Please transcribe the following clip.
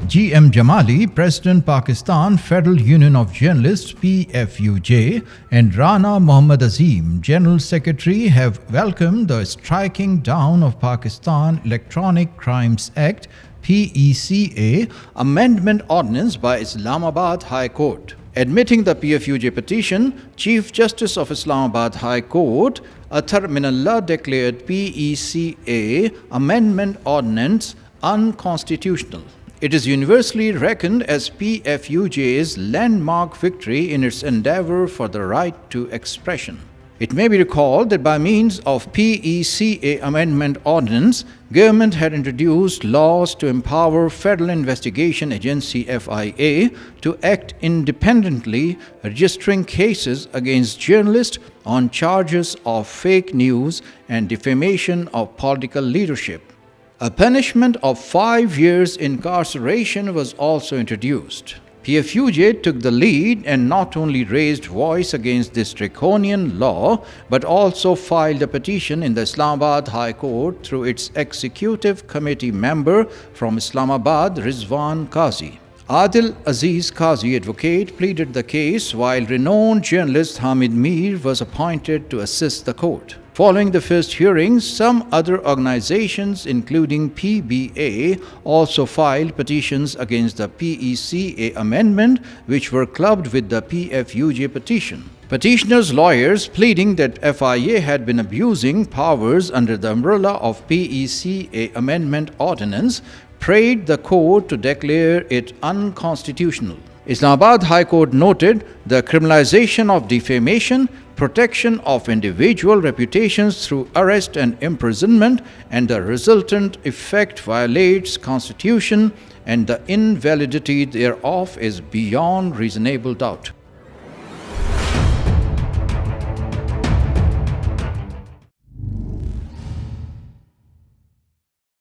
GM Jamali, President Pakistan Federal Union of Journalists PFUJ, and Rana Mohammad Azeem, General Secretary, have welcomed the striking down of Pakistan Electronic Crimes Act PECA Amendment Ordinance by Islamabad High Court. Admitting the PFUJ petition, Chief Justice of Islamabad High Court Athar Minallah declared PECA Amendment Ordinance unconstitutional. It is universally reckoned as PFUJ's landmark victory in its endeavor for the right to expression. It may be recalled that by means of PECA Amendment Ordinance, government had introduced laws to empower Federal Investigation Agency FIA to act independently, registering cases against journalists on charges of fake news and defamation of political leadership. A punishment of 5 years incarceration was also introduced. PFUJ took the lead and not only raised voice against this draconian law, but also filed a petition in the Islamabad High Court through its executive committee member from Islamabad, Rizwan Qazi. Adil Aziz Qazi, advocate, pleaded the case, while renowned journalist Hamid Mir was appointed to assist the court. Following the first hearings, some other organizations, including PBA, also filed petitions against the PECA amendment, which were clubbed with the PFUJ petition. Petitioners' lawyers, pleading that FIA had been abusing powers under the umbrella of PECA Amendment Ordinance, prayed the court to declare it unconstitutional. Islamabad High Court noted the criminalization of defamation, protection of individual reputations through arrest and imprisonment, and the resultant effect violates Constitution, and the invalidity thereof is beyond reasonable doubt.